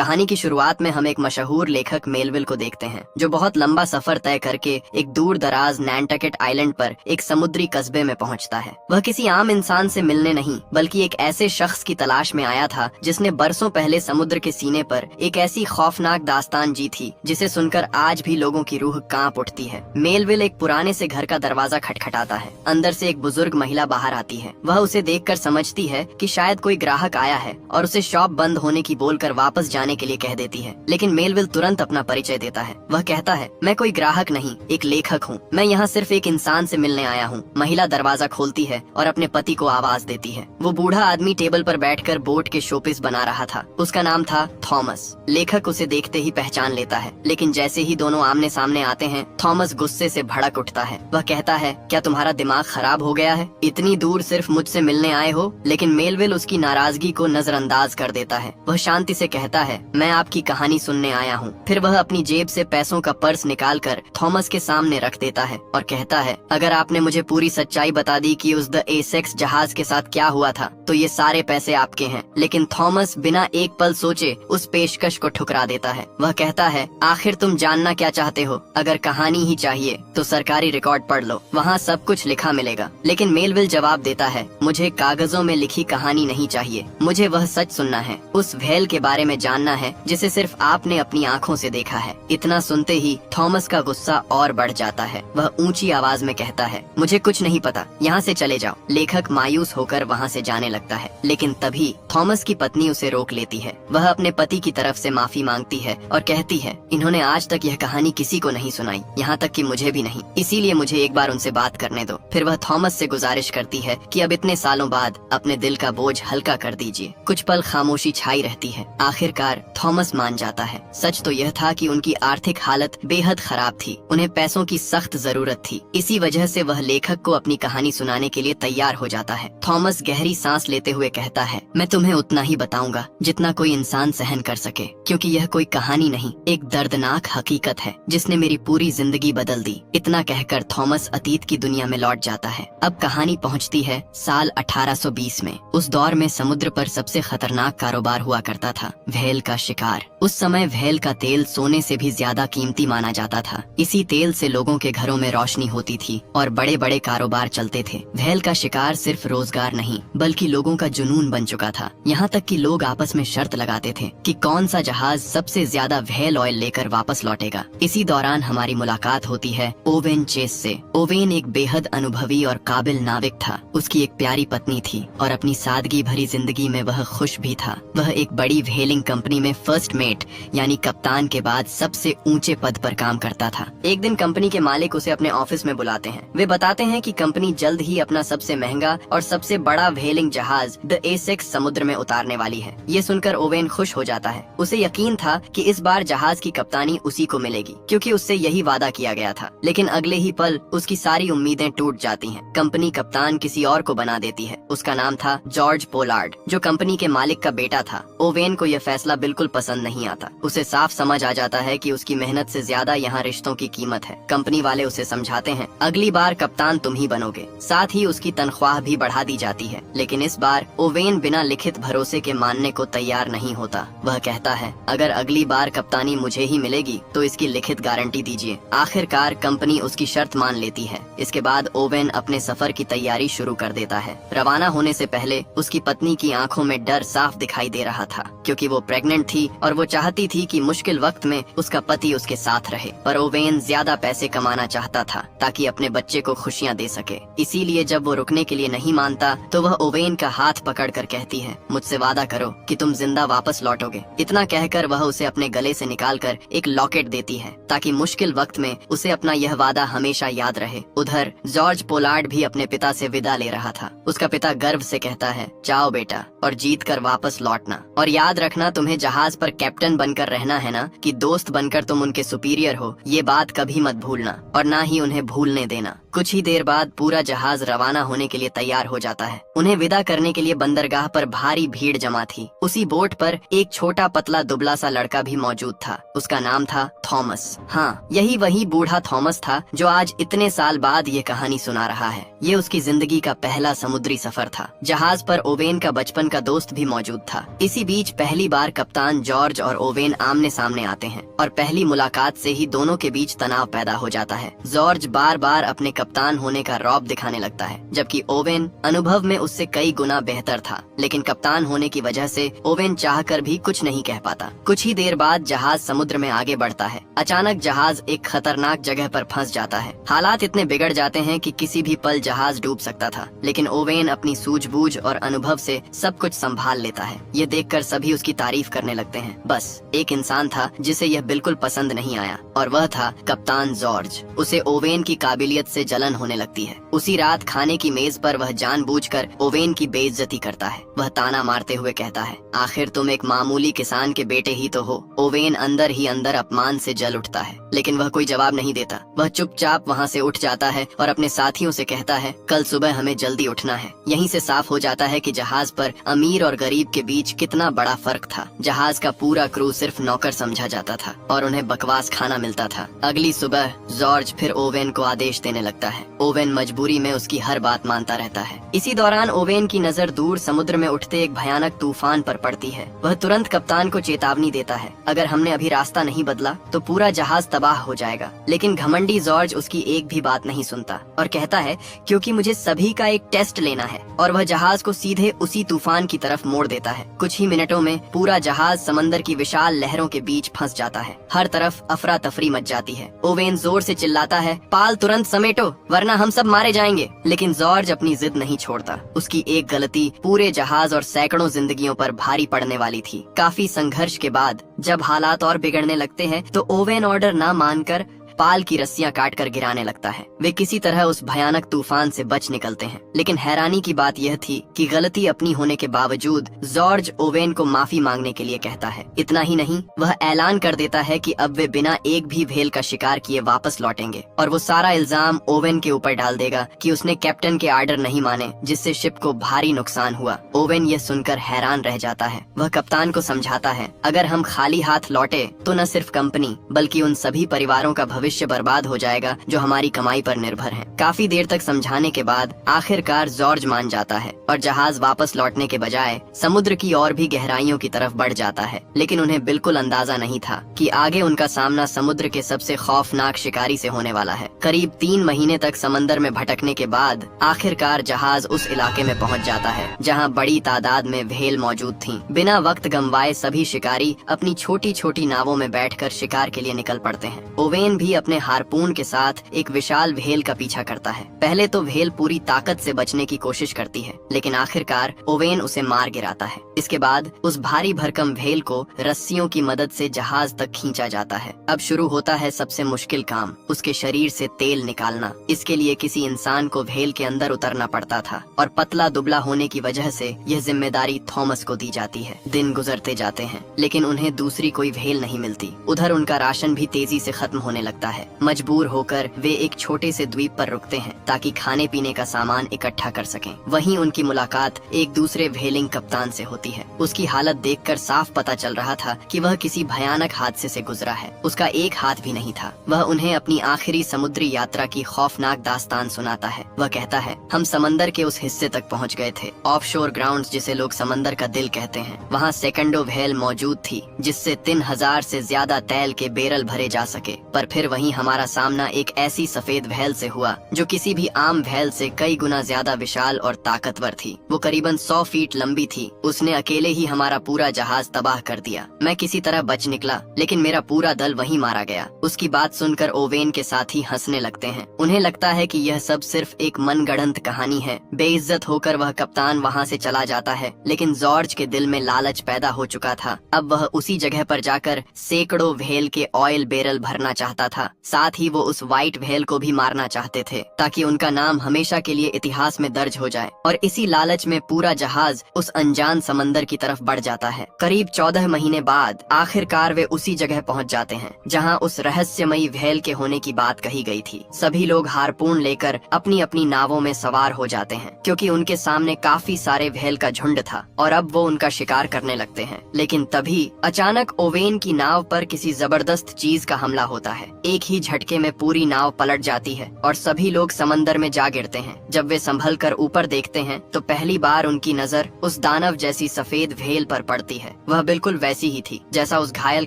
कहानी की शुरुआत में हम एक मशहूर लेखक मेलविल को देखते हैं जो बहुत लंबा सफर तय करके एक दूर दराज नैंटकेट आइलैंड पर एक समुद्री कस्बे में पहुंचता है। वह किसी आम इंसान से मिलने नहीं बल्कि एक ऐसे शख्स की तलाश में आया था जिसने बरसों पहले समुद्र के सीने पर एक ऐसी खौफनाक दास्तान जी थी जिसे सुनकर आज भी लोगों की रूह कांप उठती है। मेलविल एक पुराने से घर का दरवाजा खटखटाता है। अंदर से एक बुजुर्ग महिला बाहर आती है। वह उसे देखकर समझती है कि शायद कोई ग्राहक आया है और उसे शॉप बंद होने की बोलकर वापस जाने के लिए कह देती है। लेकिन मेलविल तुरंत अपना परिचय देता है। वह कहता है, मैं कोई ग्राहक नहीं, एक लेखक हूँ। मैं यहाँ सिर्फ एक इंसान से मिलने आया हूँ। महिला दरवाजा खोलती है और अपने पति को आवाज देती है। वो बूढ़ा आदमी टेबल पर बैठकर बोट के शोपीस बना रहा था। उसका नाम था थॉमस। लेखक उसे देखते ही पहचान लेता है, लेकिन जैसे ही दोनों आमने सामने आते हैं थॉमस गुस्से से भड़क उठता है। वह कहता है, क्या तुम्हारा दिमाग खराब हो गया है? इतनी दूर सिर्फ मुझसे मिलने आए हो? लेकिन मेलविल उसकी नाराजगी को नजरअंदाज कर देता है। वह शांति से कहता है, मैं आपकी कहानी सुनने आया हूँ। फिर वह अपनी जेब से पैसों का पर्स निकालकर थॉमस के सामने रख देता है और कहता है, अगर आपने मुझे पूरी सच्चाई बता दी कि उस द एसेक्स जहाज के साथ क्या हुआ था तो ये सारे पैसे आपके हैं। लेकिन थॉमस बिना एक पल सोचे उस पेशकश को ठुकरा देता है। वह कहता है, आखिर तुम जानना क्या चाहते हो? अगर कहानी ही चाहिए तो सरकारी रिकॉर्ड पढ़ लो, वहाँ सब कुछ लिखा मिलेगा। लेकिन मेलविल जवाब देता है, मुझे कागजों में लिखी कहानी नहीं चाहिए, मुझे वह सच सुनना है, उस व्हेल के बारे में जानना है जिसे सिर्फ आपने अपनी आंखों से देखा है। इतना सुनते ही थॉमस का गुस्सा और बढ़ जाता है। वह ऊंची आवाज में कहता है, मुझे कुछ नहीं पता, यहाँ से चले जाओ। लेखक मायूस होकर वहाँ से जाने लगता है, लेकिन तभी थॉमस की पत्नी उसे रोक लेती है। वह अपने पति की तरफ से माफी मांगती है और कहती है, इन्होंने आज तक यह कहानी किसी को नहीं सुनाई, यहाँ तक कि मुझे भी नहीं, इसीलिए मुझे एक बार उनसे बात करने दो। फिर वह थॉमस से गुजारिश करती है कि अब इतने सालों बाद अपने दिल का बोझ हल्का कर दीजिए। कुछ पल खामोशी छाई रहती है। आखिरकार थॉमस मान जाता है। सच तो यह था कि उनकी आर्थिक हालत बेहद खराब थी। उन्हें पैसों की सख्त जरूरत थी। इसी वजह से वह लेखक को अपनी कहानी सुनाने के लिए तैयार हो जाता है। थॉमस गहरी सांस लेते हुए कहता है, मैं तुम्हें उतना ही बताऊंगा जितना कोई इंसान सहन कर सके, क्योंकि यह कोई कहानी नहीं, एक दर्दनाक हकीकत है जिसने मेरी पूरी जिंदगी बदल दी। इतना कहकर थॉमस अतीत की दुनिया में लौट जाता है। अब कहानी पहुंचती है साल 1820 में। उस दौर में समुद्र पर सबसे खतरनाक कारोबार हुआ करता था, व्हेल का शिकार। उस समय व्हेल का तेल सोने से भी ज्यादा कीमती माना जाता था। इसी तेल से लोगों के घरों में रोशनी होती थी और बड़े बड़े कारोबार चलते थे। व्हेल का शिकार सिर्फ रोजगार नहीं बल्कि लोगों का जुनून बन चुका था। यहाँ तक कि लोग आपस में शर्त लगाते थे कि कौन सा जहाज सबसे ज्यादा व्हेल ऑयल लेकर वापस लौटेगा। इसी दौरान हमारी मुलाकात होती है ओवेन चेस से। ओवेन एक बेहद अनुभवी और काबिल नाविक था। उसकी एक प्यारी पत्नी थी और अपनी सादगी भरी जिंदगी में वह खुश भी था। वह एक बड़ी व्हेलिंग कंपनी में फर्स्ट मेट यानी कप्तान के बाद सबसे ऊंचे पद पर काम करता था। एक दिन कंपनी के मालिक उसे अपने ऑफिस में बुलाते हैं। वे बताते हैं कि कंपनी जल्द ही अपना सबसे महंगा और सबसे बड़ा व्हेलिंग जहाज द एसेक्स समुद्र में उतारने वाली है। ये सुनकर ओवेन खुश हो जाता है। उसे यकीन था कि इस बार जहाज की कप्तानी उसी को मिलेगी, क्योंकि उससे यही वादा किया गया था। लेकिन अगले ही पल उसकी सारी उम्मीदें टूट जाती हैं। कंपनी कप्तान किसी और को बना देती है। उसका नाम था जॉर्ज पोलार्ड, जो कंपनी के मालिक का बेटा था। ओवेन को यह फैसला बिल्कुल पसंद नहीं आता। उसे साफ समझ आ जाता है कि उसकी मेहनत से ज्यादा यहाँ रिश्तों की कीमत है। कंपनी वाले उसे समझाते हैं, अगली बार कप्तान तुम ही बनोगे। साथ ही उसकी तनख्वाह भी बढ़ा दी जाती है। लेकिन इस बार ओवेन बिना लिखित भरोसे के मानने को तैयार नहीं होता। वह कहता है, अगर अगली बार कप्तानी मुझे ही मिलेगी तो इसकी लिखित गारंटी दीजिए। आखिरकार कंपनी उसकी शर्त मान लेती है। इसके बाद ओवेन अपने सफर की तैयारी शुरू कर देता है। रवाना होने से पहले उसकी पत्नी की आंखों में डर साफ दिखाई दे रहा था, क्योंकि वो प्रेग्नेंट थी और वो चाहती थी कि मुश्किल वक्त में उसका पति उसके साथ रहे। पर ओवेन ज्यादा पैसे कमाना चाहता था ताकि अपने बच्चे को खुशियाँ दे सके। इसीलिए जब वो रुकने के लिए नहीं मानता तो वह ओवेन का हाथ पकड़कर कहती है, मुझसे वादा करो कि तुम जिंदा वापस लौटोगे। इतना कहकर वह उसे अपने गले से निकालकर एक लॉकेट देती है ताकि मुश्किल वक्त में उसे अपना यह वादा हमेशा याद रहे। उधर जॉर्ज पोलार्ड भी अपने पिता से विदा ले रहा था। उसका पिता गर्व से कहता है, जाओ बेटा और जीत कर वापस लौटना, और याद रखना तुम्हें जहाज पर कैप्टन बनकर रहना है ना, कि दोस्त बनकर तुम उनके सुपीरियर हो। ये बात कभी मत भूलना और ना ही उन्हें भूलने देना। कुछ ही देर बाद पूरा जहाज रवाना होने के लिए तैयार हो जाता है। उन्हें विदा करने के लिए बंदरगाह पर भारी भीड़ जमा थी। उसी बोट पर एक छोटा पतला दुबला सा लड़का भी मौजूद था। उसका नाम था थॉमस। हाँ, यही वही बूढ़ा थॉमस था जो आज इतने साल बाद ये कहानी सुना रहा है। ये उसकी जिंदगी का पहला समुद्री सफर था। जहाज पर ओवेन का बचपन का दोस्त भी मौजूद था। इसी बीच पहली बार कप्तान जॉर्ज और ओवेन आमने सामने आते हैं और पहली मुलाकात से ही दोनों के बीच तनाव पैदा हो जाता है। जॉर्ज बार बार अपने कप्तान होने का रौब दिखाने लगता है, जबकि ओवेन अनुभव में उससे कई गुना बेहतर था। लेकिन कप्तान होने की वजह से ओवेन चाहकर भी कुछ नहीं कह पाता। कुछ ही देर बाद जहाज समुद्र में आगे बढ़ता है। अचानक जहाज एक खतरनाक जगह पर फंस जाता है। हालात इतने बिगड़ जाते हैं कि किसी भी पल जहाज डूब सकता था, लेकिन ओवेन अपनी सूझबूझ और अनुभव से सब कुछ संभाल लेता है। ये देखकर सभी उसकी तारीफ करने लगते हैं। बस एक इंसान था जिसे यह बिल्कुल पसंद नहीं आया, और वह था कप्तान जॉर्ज। उसे ओवेन की काबिलियत से जलन होने लगती है। उसी रात खाने की मेज पर वह जानबूझकर ओवेन की बेइज्जती करता है। वह ताना मारते हुए कहता है, आखिर तुम एक मामूली किसान के बेटे ही तो हो। ओवेन अंदर ही अंदर अपमान से जल उठता है, लेकिन वह कोई जवाब नहीं देता। वह चुपचाप वहाँ से उठ जाता है और अपने साथियों से कहता है, कल सुबह हमें जल्दी उठना है। यहीं से साफ हो जाता है कि जहाज पर अमीर और गरीब के बीच कितना बड़ा फर्क था। जहाज का पूरा क्रू सिर्फ नौकर समझा जाता था और उन्हें बकवास खाना मिलता था। अगली सुबह जॉर्ज फिर ओवेन को आदेश देने लगता है। ओवेन मजबूरी में उसकी हर बात मानता रहता है। इसी दौरान ओवेन की नजर दूर समुद्र में उठते एक भयानक तूफान पर पड़ती है। वह तुरंत कप्तान को चेतावनी देता है, अगर हमने अभी रास्ता नहीं बदला तो पूरा जहाज तबाह हो जाएगा। लेकिन घमंडी जॉर्ज उसकी एक भी बात नहीं सुनता और कहता है, क्योंकि मुझे सभी का एक टेस्ट लेना है, और वह जहाज को सीधे उसी तूफान की तरफ मोड़ देता है। कुछ ही मिनटों में पूरा जहाज समंदर की विशाल लहरों के बीच फंस जाता है। हर तरफ अफरा तफरी मच जाती है। ओवेन जोर से चिल्लाता है, पाल तुरंत समेटो वरना हम सब मारे जाएंगे। लेकिन जॉर्ज अपनी जिद नहीं छोड़ता। उसकी एक गलती पूरे जहाज और सैकड़ों जिंदगियों पर भारी पड़ने वाली थी। काफी संघर्ष के बाद जब हालात और बिगड़ने लगते हैं तो ओवेन ऑर्डर न मानकर पाल की रस्सियां काटकर गिराने लगता है। वे किसी तरह उस भयानक तूफान से बच निकलते हैं। लेकिन हैरानी की बात यह थी कि गलती अपनी होने के बावजूद जॉर्ज ओवेन को माफी मांगने के लिए कहता है। इतना ही नहीं, वह ऐलान कर देता है कि अब वे बिना एक भी भेल का शिकार किए वापस लौटेंगे, और वो सारा इल्जाम ओवेन के ऊपर डाल देगा कि उसने कैप्टन के आर्डर नहीं माने, जिससे शिप को भारी नुकसान हुआ। ओवेन यह सुनकर हैरान रह जाता है। वह कप्तान को समझाता है, अगर हम खाली हाथ लौटे तो न सिर्फ कंपनी बल्कि उन सभी परिवारों का भविष्य बर्बाद हो जाएगा जो हमारी कमाई पर निर्भर हैं। काफी देर तक समझाने के बाद आखिरकार जॉर्ज मान जाता है और जहाज वापस लौटने के बजाय समुद्र की और भी गहराइयों की तरफ बढ़ जाता है। लेकिन उन्हें बिल्कुल अंदाजा नहीं था कि आगे उनका सामना समुद्र के सबसे खौफनाक शिकारी से होने वाला है। करीब 3 महीने तक समंदर में भटकने के बाद आखिरकार जहाज उस इलाके में पहुंच जाता है जहां बड़ी तादाद में व्हेल मौजूद थीं। बिना वक्त गंवाए सभी शिकारी अपनी छोटी छोटी नावों में बैठकर शिकार के लिए निकल पड़ते हैं। ओवेन भी अपने हारपून के साथ एक विशाल व्हेल का पीछा करता है। पहले तो व्हेल पूरी ताकत से बचने की कोशिश करती है, लेकिन आखिरकार ओवेन उसे मार गिराता है। इसके बाद उस भारी भरकम व्हेल को रस्सियों की मदद से जहाज तक खींचा जाता है। अब शुरू होता है सबसे मुश्किल काम, उसके शरीर से तेल निकालना। इसके लिए किसी इंसान को व्हेल के अंदर उतरना पड़ता था और पतला दुबला होने की वजह से यह जिम्मेदारी थॉमस को दी जाती है। दिन गुजरते जाते हैं, लेकिन उन्हें दूसरी कोई व्हेल नहीं मिलती। उधर उनका राशन भी तेजी से खत्म होने लगता है। मजबूर होकर वे एक छोटे से द्वीप पर रुकते हैं ताकि खाने पीने का सामान इकट्ठा कर सकें। वहीं उनकी मुलाकात एक दूसरे व्हेलिंग कप्तान से होती है। उसकी हालत देखकर साफ पता चल रहा था कि वह किसी भयानक हादसे से गुजरा है। उसका एक हाथ भी नहीं था। वह उन्हें अपनी आखिरी समुद्री यात्रा की खौफनाक दास्तान सुनाता है। वह कहता है, हम समंदर के उस हिस्से तक पहुंच गए थे, ऑफशोर ग्राउंड्स जिसे लोग समंदर का दिल कहते हैं। वहाँ सेकंडो व्हेल मौजूद थी जिससे 3000 से ज्यादा तेल के बैरल भरे जा सके। पर फिर वहीं हमारा सामना एक ऐसी सफेद व्हेल से हुआ जो किसी भी आम व्हेल से कई गुना ज्यादा विशाल और ताकतवर थी। वो करीबन 100 फीट लंबी थी। उसने अकेले ही हमारा पूरा जहाज तबाह कर दिया। मैं किसी तरह बच निकला, लेकिन मेरा पूरा दल वहीं मारा गया। उसकी बात सुनकर ओवेन के साथी हंसने लगते हैं। उन्हें लगता है कि यह सब सिर्फ एक मनगढ़ंत कहानी है। बेइज्जत होकर वह कप्तान वहाँ से चला जाता है, लेकिन जॉर्ज के दिल में लालच पैदा हो चुका था। अब वह उसी जगह पर जाकर सैकड़ों व्हेल के ऑयल बैरल भरना चाहता था था, साथ ही वो उस व्हाइट व्हेल को भी मारना चाहते थे ताकि उनका नाम हमेशा के लिए इतिहास में दर्ज हो जाए। और इसी लालच में पूरा जहाज उस अनजान समंदर की तरफ बढ़ जाता है। करीब 14 महीने बाद आखिरकार वे उसी जगह पहुंच जाते हैं जहां उस रहस्यमयी व्हेल के होने की बात कही गई थी। सभी लोग हारपून लेकर अपनी अपनी नावों में सवार हो जाते हैं क्योंकि उनके सामने काफी सारे व्हेल का झुंड था और अब वो उनका शिकार करने लगते हैं। लेकिन तभी अचानक ओवेन की नाव पर किसी जबरदस्त चीज का हमला होता है। एक ही झटके में पूरी नाव पलट जाती है और सभी लोग समंदर में जा गिरते हैं। जब वे संभल कर ऊपर देखते हैं तो पहली बार उनकी नजर उस दानव जैसी सफेद व्हेल पर पड़ती है। वह बिल्कुल वैसी ही थी जैसा उस घायल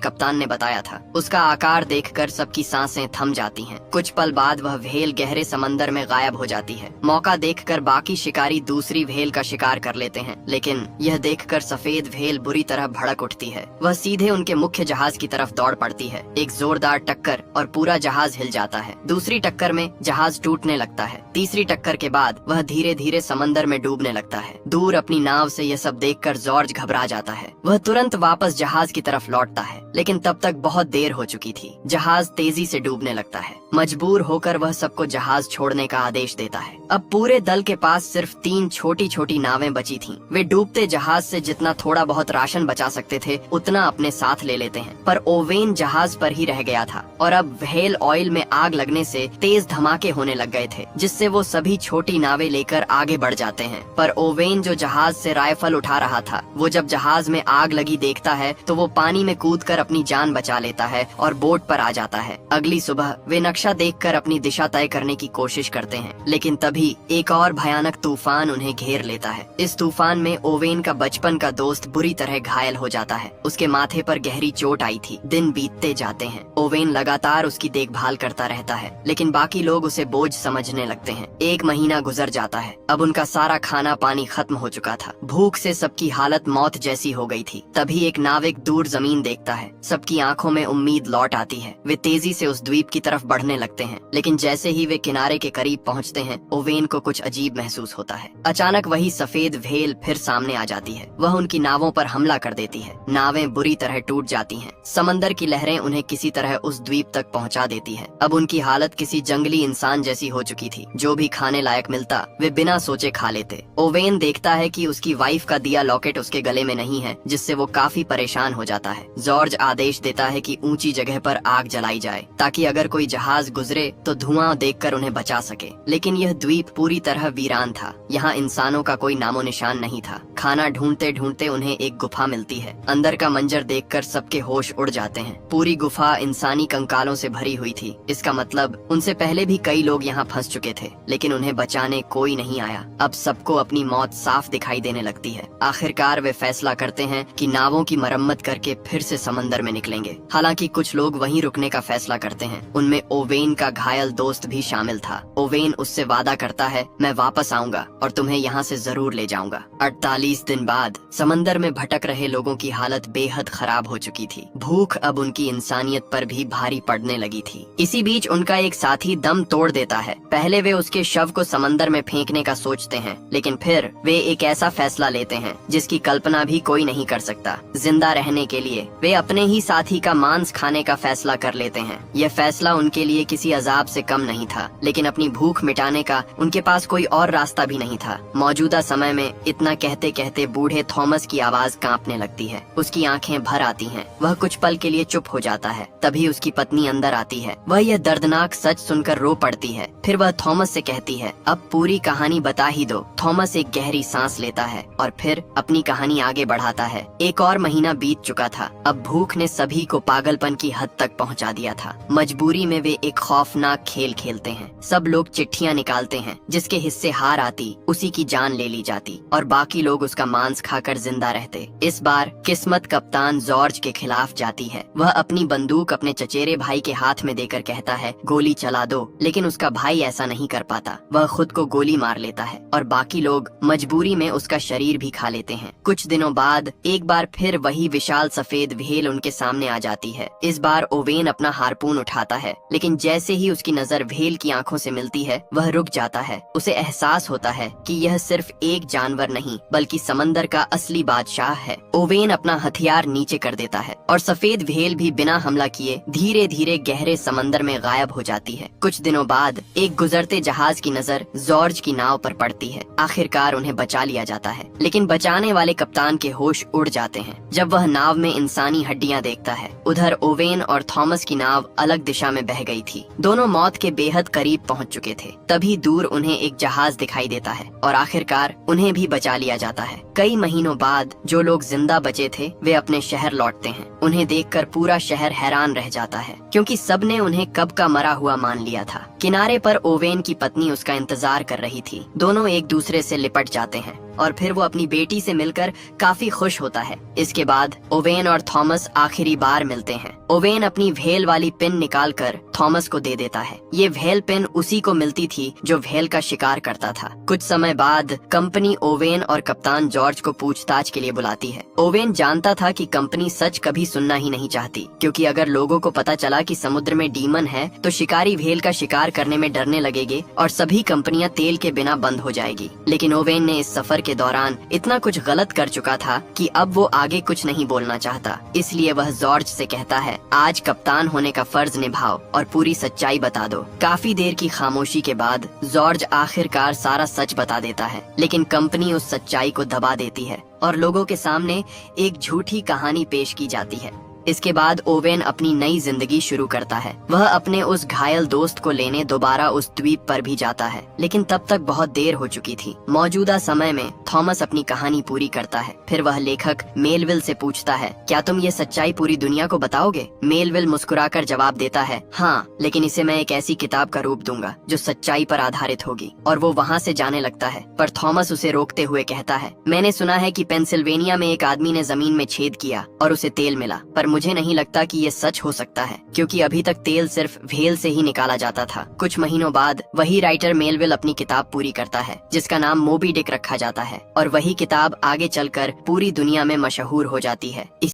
कप्तान ने बताया था। उसका आकार देखकर सबकी सांसें थम जाती हैं। कुछ पल बाद वह व्हेल गहरे समंदर में गायब हो जाती है। मौका देखकर बाकी शिकारी दूसरी व्हेल का शिकार कर लेते हैं, लेकिन यह देखकर सफेद व्हेल बुरी तरह भड़क उठती है। वह सीधे उनके मुख्य जहाज की तरफ दौड़ पड़ती है। एक जोरदार टक्कर और पूरा जहाज हिल जाता है। दूसरी टक्कर में जहाज टूटने लगता है। तीसरी टक्कर के बाद वह धीरे धीरे समंदर में डूबने लगता है। दूर अपनी नाव से यह सब देखकर जॉर्ज घबरा जाता है। वह तुरंत वापस जहाज की तरफ लौटता है, लेकिन तब तक बहुत देर हो चुकी थी। जहाज तेजी से डूबने लगता है। मजबूर होकर वह सबको जहाज छोड़ने का आदेश देता है। अब पूरे दल के पास सिर्फ 3 छोटी छोटी नावें बची थीं। वे डूबते जहाज से जितना थोड़ा बहुत राशन बचा सकते थे उतना अपने साथ ले लेते हैं, पर ओवेन जहाज पर ही रह गया था और अब व्हेल ऑयल में आग लगने से तेज धमाके होने लग गए थे, जिससे वो सभी छोटी नावें लेकर आगे बढ़ जाते हैं। पर ओवेन जो जहाज से राइफल उठा रहा था, वो जब जहाज में आग लगी देखता है तो वो पानी में कूदकर अपनी जान बचा लेता है और बोट पर आ जाता है। अगली सुबह वे नक्शा देखकर अपनी दिशा तय करने की कोशिश करते हैं, लेकिन तभी एक और भयानक तूफान उन्हें घेर लेता है। इस तूफान में ओवेन का बचपन का दोस्त बुरी तरह घायल हो जाता है। उसके माथे पर गहरी चोट आई थी। दिन बीतते जाते हैं। ओवेन लगातार उसकी देखभाल करता रहता है, लेकिन बाकी लोग उसे बोझ समझने लगते हैं। 1 महीना गुजर जाता है। अब उनका सारा खाना पानी खत्म हो चुका था। भूख से सबकी हालत मौत जैसी हो गई थी। तभी एक नाविक दूर जमीन देखता है। सबकी आंखों में उम्मीद लौट आती है। वे तेजी से उस द्वीप की तरफ बढ़ने लगते हैं, लेकिन जैसे ही वे किनारे के करीब पहुंचते हैं, ओवेन को कुछ अजीब महसूस होता है। अचानक वही सफेद व्हेल फिर सामने आ जाती है। वह उनकी नावों पर हमला कर देती है। नावें बुरी तरह टूट जाती हैं। समंदर की लहरें उन्हें किसी तरह उस द्वीप तक पहुंचा देती हैं। अब उनकी हालत किसी जंगली इंसान जैसी हो चुकी थी। जो भी खाने लायक मिलता वे बिना सोचे खा लेते। ओवेन देखता है कि उसकी वाइफ का दिया लॉकेट उसके गले में नहीं है, जिससे वो काफी परेशान हो जाता है। जॉर्ज आदेश देता है कि ऊंची जगह पर आग जलाई जाए ताकि अगर कोई जहाज गुजरे तो धुआं देखकर उन्हें बचा सके। लेकिन यह द्वीप पूरी तरह वीरान था। यहाँ इंसानों का कोई नामो निशान नहीं था। खाना ढूंढते ढूंढते उन्हें एक गुफा मिलती है। अंदर का मंजर देखकर सबके होश उड़ जाते हैं। पूरी गुफा इंसानी कंकालों से भरी हुई थी। इसका मतलब उनसे पहले भी कई लोग यहाँ फंस चुके थे, लेकिन उन्हें बचाने कोई नहीं आया। अब सबको अपनी मौत साफ दिखाई देने लगती है। आखिरकार वे फैसला करते हैं कि नावों की मरम्मत करके फिर से समंदर में निकलेंगे। हालांकि कुछ लोग वहीं रुकने का फैसला करते हैं। उनमें ओवेन का घायल दोस्त भी शामिल था। ओवेन उससे वादा करता है, मैं वापस आऊंगा और तुम्हें यहाँ से जरूर ले जाऊंगा। 48 दिन बाद समंदर में भटक रहे लोगों की हालत बेहद खराब हो चुकी थी। भूख अब उनकी इंसानियत पर भी भारी पड़ने लगी थी। इसी बीच उनका एक साथी दम तोड़ देता है। पहले वे उसके शव को समंदर में फेंकने का सोचते हैं, लेकिन फिर वे एक ऐसा फैसला लेते हैं जिसकी कल्पना भी कोई नहीं कर सकता। जिंदा रहने के लिए वे अपने ही साथी का मांस खाने का फैसला कर लेते हैं। यह फैसला उनके लिए किसी अजाब से कम नहीं था, लेकिन अपनी भूख मिटाने का उनके पास कोई और रास्ता भी नहीं था। मौजूदा समय में इतना कहते कहते बूढ़े थॉमस की आवाज कांपने लगती है। उसकी आंखें भर आती हैं। वह कुछ पल के लिए चुप हो जाता है। तभी उसकी पत्नी अंदर आती है। वह यह दर्दनाक सच सुनकर रो पड़ती है। फिर वह थॉमस से कहती है, अब पूरी कहानी बता ही दो। थॉमस एक गहरी सांस लेता है और फिर अपनी कहानी आगे बढ़ाता है। 1 और महीना बीत चुका था। अब भूख ने सभी को पागलपन की हद तक पहुंचा दिया था। मजबूरी में वे एक खौफनाक खेल खेलते हैं। सब लोग चिट्ठियां निकालते हैं। जिसके हिस्से हार आती उसी की जान ले ली जाती और बाकी लोग उसका मांस खाकर जिंदा रहते। इस बार किस्मत कप्तान जॉर्ज के खिलाफ जाती है। वह अपनी बंदूक अपने चचेरे भाई के हाथ में देकर कहता है, गोली चला दो, लेकिन उसका भाई ऐसा नहीं कर पाता। वह खुद को गोली मार लेता है और बाकी लोग मजबूरी में उसका शरीर भी खा लेते हैं। कुछ दिनों बाद एक बार फिर वही विशाल सफेद व्हेल उनके सामने आ जाती है। इस बार ओवेन अपना हारपून उठाता है, लेकिन लेकिन जैसे ही उसकी नजर व्हेल की आंखों से मिलती है वह रुक जाता है। उसे एहसास होता है कि यह सिर्फ एक जानवर नहीं बल्कि समंदर का असली बादशाह है। ओवेन अपना हथियार नीचे कर देता है और सफेद व्हेल भी बिना हमला किए धीरे धीरे गहरे समंदर में गायब हो जाती है। कुछ दिनों बाद एक गुजरते जहाज की नजर जॉर्ज की नाव पर पड़ती है। आखिरकार उन्हें बचा लिया जाता है, लेकिन बचाने वाले कप्तान के होश उड़ जाते हैं जब वह नाव में इंसानी हड्डियां देखता है। उधर ओवेन और थॉमस की नाव अलग दिशा में बह गई थी। दोनों मौत के बेहद करीब पहुंच चुके थे। तभी दूर उन्हें एक जहाज दिखाई देता है और आखिरकार उन्हें भी बचा लिया जाता है। कई महीनों बाद जो लोग जिंदा बचे थे वे अपने शहर लौटते हैं। उन्हें देखकर पूरा शहर हैरान रह जाता है क्योंकि सबने उन्हें कब का मरा हुआ मान लिया था। किनारे पर ओवेन की पत्नी उसका इंतजार कर रही थी। दोनों एक दूसरे से लिपट जाते हैं और फिर वो अपनी बेटी से मिलकर काफी खुश होता है। इसके बाद ओवेन और थॉमस आखिरी बार मिलते हैं। ओवेन अपनी व्हेल वाली पिन निकालकर थॉमस को दे देता है। ये व्हेल पिन उसी को मिलती थी जो व्हेल का शिकार करता था। कुछ समय बाद कंपनी ओवेन और कप्तान जॉर्ज को पूछताछ के लिए बुलाती है। ओवेन जानता था कि कंपनी सच कभी सुनना ही नहीं चाहती, क्योंकि अगर लोगों को पता चला कि समुद्र में डीमन है तो शिकारी व्हेल का शिकार करने में डरने लगेंगे और सभी कंपनियां तेल के बिना बंद हो जाएगी। लेकिन ओवेन ने इस सफर के दौरान इतना कुछ गलत कर चुका था कि अब वो आगे कुछ नहीं बोलना चाहता। इसलिए वह जॉर्ज से कहता है, आज कप्तान होने का फर्ज निभाओ और पूरी सच्चाई बता दो। काफी देर की खामोशी के बाद जॉर्ज आखिरकार सारा सच बता देता है, लेकिन कंपनी उस सच्चाई को दबा देती है और लोगों के सामने एक झूठी कहानी पेश की जाती है। इसके बाद ओवेन अपनी नई जिंदगी शुरू करता है। वह अपने उस घायल दोस्त को लेने दोबारा उस द्वीप पर भी जाता है, लेकिन तब तक बहुत देर हो चुकी थी। मौजूदा समय में थॉमस अपनी कहानी पूरी करता है। फिर वह लेखक मेलविल से पूछता है, क्या तुम ये सच्चाई पूरी दुनिया को बताओगे? मेलविल मुस्कुराकर जवाब देता है, हाँ, लेकिन इसे मैं एक ऐसी किताब का रूप दूंगा जो सच्चाई पर आधारित होगी। और वो वहाँ से जाने लगता है, पर थॉमस उसे रोकते हुए कहता है, मैंने सुना है कि पेंसिल्वेनिया में एक आदमी ने जमीन में छेद किया और उसे तेल मिला, पर मुझे नहीं लगता कि ये सच हो सकता है, क्योंकि अभी तक तेल सिर्फ व्हेल से ही निकाला जाता था। कुछ महीनों बाद वही राइटर मेलविल अपनी किताब पूरी करता है, जिसका नाम मोबी डिक रखा जाता है, और वही किताब आगे चलकर पूरी दुनिया में मशहूर हो जाती है।